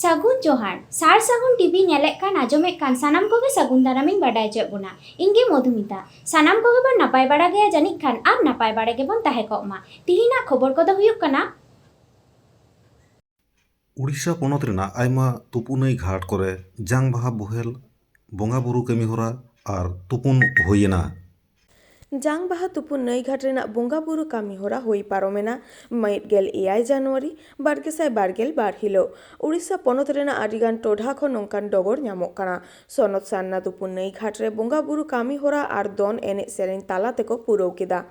सागुन जोहार सार सागुन टीवी नेलेक कान आजमेक कान सानाम कोगे सागुन दारामिन बाडाय च बोना इंगे मधुमिता सानाम कोगे बन नापाय बाड़ा गया जानिक खान आर नापाय बाड़ा गे बन ताहे कमा तिहिना खबर कोदो हुयुक काना उड़ीसा पोनत रेना आयमा तुपुनई घाट करे जांग बाहा बोहेल बोंगा बुरु कमी होरा और तुपुन होयेना जांग बाहा तुपुन नई घाट रेना बोंगा बुरु कामी होरा हुई पारोमेना माइट गेल एआई जानुआरी बारगेसाय बारगेल बार हिलो उड़ीसा पोनत रेना आदिगान टोढा खो नोंकान डगर ᱧᱟᱢᱚᱜ ᱠᱟᱱᱟ सनत सान्ना तुपुन नई घाट रे बोंगा बुरु कामी होरा आर दोन एने सेरेन ताला तेको पुरौ केदा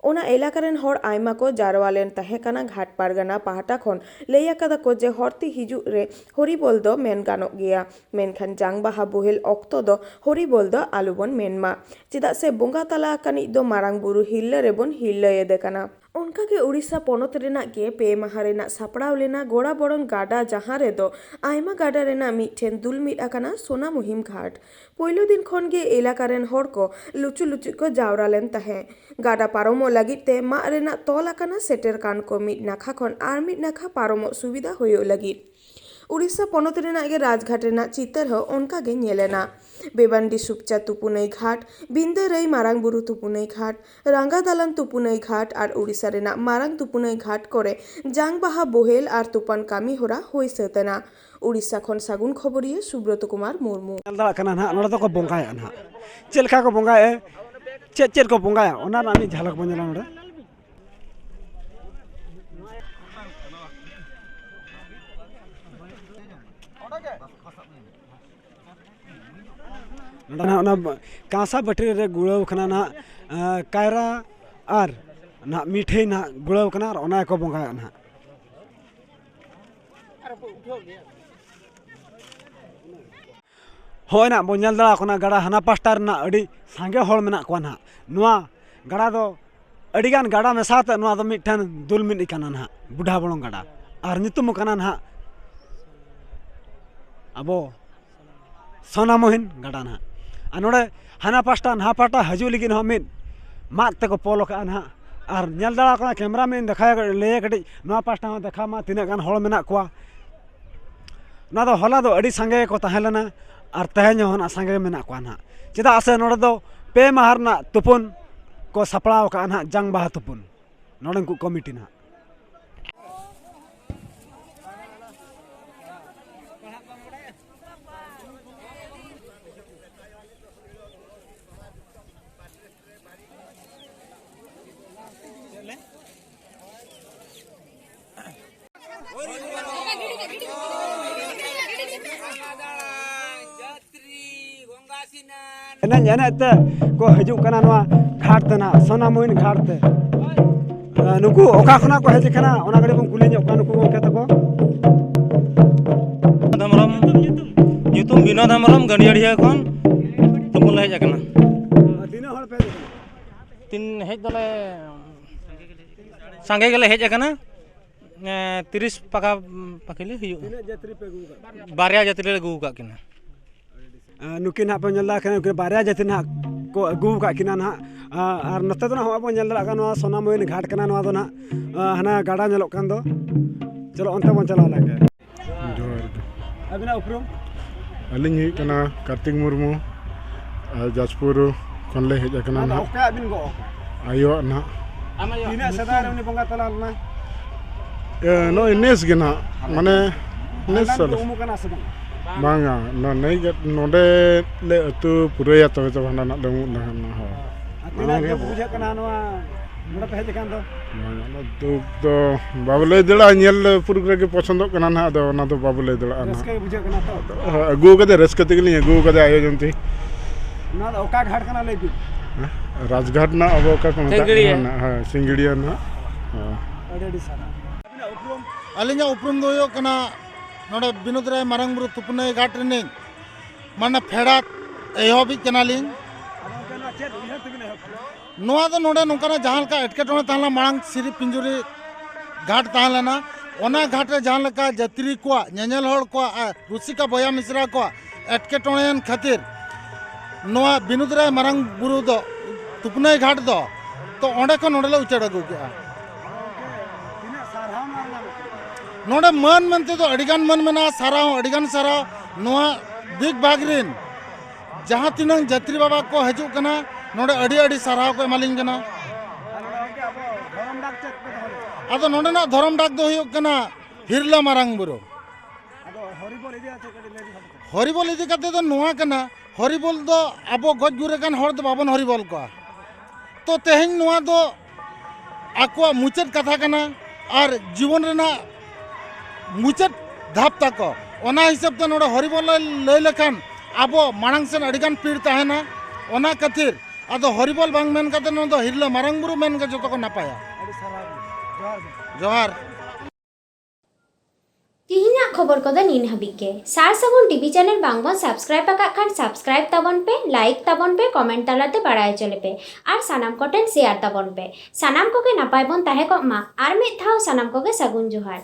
ओना एलाकारेन हर आयमा को जारवालेन ताहे काना घाट पारगाना पाहाटा खन लैया कादा को जे हरती हिजु रे हरिबोल दो मेन गानोक गया मेनखान जांग बाहा बोहेल ऑक्तो दो हरिबोल दो आलुबन मेनमा चेदा से बोंगा ताला कानी दो मारांग बुरु हिल्ला रेबन हिल्ला येदे काना उनका के उड़ीसा पोनत रेना के पे माहा रेना सापड़ाव लेना गोड़ा बड़न गाडा जहां रे दो आयमा गाडा रेना मिठेन दुल मिट आकाना सोना मुहिम घाट पहलो दिन खन गे एलाकारेन हर को लुचु लुचु को जावरा लेन ताहे गाडा पारोमो लगित ते मा रेना तोल आकाना सेटेर कान को मिट नाखा खन आर मिट नाखा पारोमो सुविधा होयो लगित उड़ीसा पोनत रेना गे राजघाट रेना चितर हो उनका गे नेलेना बेबांडी सुपचा तुपुनई घाट बिंदरई मारांग बुरु तुपुनई घाट रांगा दालान तुपुनई घाट और उड़ीसा रेना मारांग तुपुनई घाट करे जांग बाहा बोहेल और तुपान कामी होरा होई सतेना उड़ीसा खन सागुन खबरिया सुब्रत कुमार मुर्मू नोड़ा को बोंगाया ना चेलका को बोंगाए चेल को बोंगाया ओना नानी झलक बनेला नोड़ा कांसा बटरी रे गुड़ाव खना ना कायरा और ना मिठे ना गुड़ाव खना और ओना को बोंगाया ना होय ना बोझल दाड़ा कोना गाड़ा हाना पास्टार ना अड़ी सांगे हड़ मेना को ना नुआ गाड़ा दो अड़ीगान गाड़ा में साथ नुआ दो मिठन दुल मिट काना ना बुढ़ा बड़ों गाड़ा और नितुम काना ना अबो सोना मोहिन गाड़ा ना नोड़े हाना पास्टा नहा पाटा हजू लगी मिद मात तक पोल का ना और नल दाड़ा को कैमरा में देखा ले कटी नवा पास्टा में देखा मा तीना गान हड़ मेना को ना दो हला दो अड़ी सांगे को तहेलना और तेहन होना सांगे मेना को ना चेदा से नोड़े दो पे माहर ना तुपुन को सपड़ाव का ना जांग बाहा तुपुन नोड़े को कमिटी ना को हजू घाट तेना सोना मोहिन घाट ते नुकु ओका खना को हेज खाना ओना गड़ी को कुली नुकु गोंके तको धामरम ᱧᱩᱛᱩᱢ बिनोद धामरम गणियाड़िया खन तुपुन हेज आकना तीन हड़ पे तीन हेज दले संगे गेले हेज आकना 30 पाका पाकिले हुयु जात्री पे गुगा बारया जात्री ले गु का किना नुकिन हा पनजला के बारया जाति ना को अगू का किना ना और नते तो ना हो पनजला का नो सोना मोइन घाट कना नो दो ना हना गाड़ा नेलो कान दो चलो अंत बन चला लागे जोर अबिना उपरुम अलिंग ही कना कार्तिक मुर्मू जाजपुर खनले हेज कना ना ओका अबिन गो आयो ना तीना सदा रे बंगा तला ना नो नेस गे ना माने नेस सल उमु कना सब बांगा न नहीं गेट नोडे ले अतु पुरैया तबे तो भांडा ना दमु ना हो तीना के बुझे कना नो नोडा पे हेज कान दो तो बाबुले दड़ा नेल पुरगरे के पसंद कना ना दो ना तो बाबुले दड़ा ना रसके बुझे कना तो अगु कदे रसके तगली अगु कदे आयोजन थी ना ओका घाट कना ले राजघाट ना अब का ना हां सिंगड़िया ना अडेडी सारा अलिंगा उपरुम दो यो कना नोडे बिनोद राय मारांग बुरु तुपुनई घाट रेने माने फेड़ात एहोबी कनालिंग नोआ दो नोडे नोंकाना जहां का एटकेटोने ताहला मारांग सिरी पिंजुरी घाट ताहलाना ओना घाट रे जहां लका जात्री को नेनेल हड़ को रुसिका बया मिश्रा को एटकेटोनेन खातिर नोआ बिनोद राय मारांग बुरु दो तुपुनई घाट दो तो ओंडे को नोडे ले उचड़ अगु के नोडे मान मनते तो अडिगान मन मेना साराव अडिगान साराव नोआ दिग बागरिन जहाँ तिनंग जत्री बाबा को हजू कना नोडे अडी अडी साराव को एमालिंग कना आदो नोडे ना धरम डाक दो हुयुग कना हिरला मारांग बुरो हरिबोल इदी कते तो नोआ कना हरिबोल दो आबो गज गुरे कान हर दो बाबन हरिबोल को तो तेहें नोआ दो आको मुचत कथा कना और जीवन रेना मुचत धाप तक ओना हिसाब ते नोडे हरिबोल लय लेखान आबो मांग सेन अडिगान पीड़ ताहेना ओना खातिर आदो हरिबोल बांग मेन कते नो दो हिरला मारांग बुरु मेन के जतो को नापाया जोहार तिहिना खबर को द नीन हबी के सार सगुन टीवी चैनल बांगबन सब्सक्राइब आका खान सब्सक्राइब ताबन पे लाइक ताबन पे कमेंट तालाते बाड़ाय चले पे आर सानाम कोटेन शेयर ताबन पे सानाम को के नापाय बन ताहे को मा आर मिद थाव सानाम को के सगुन जोहार।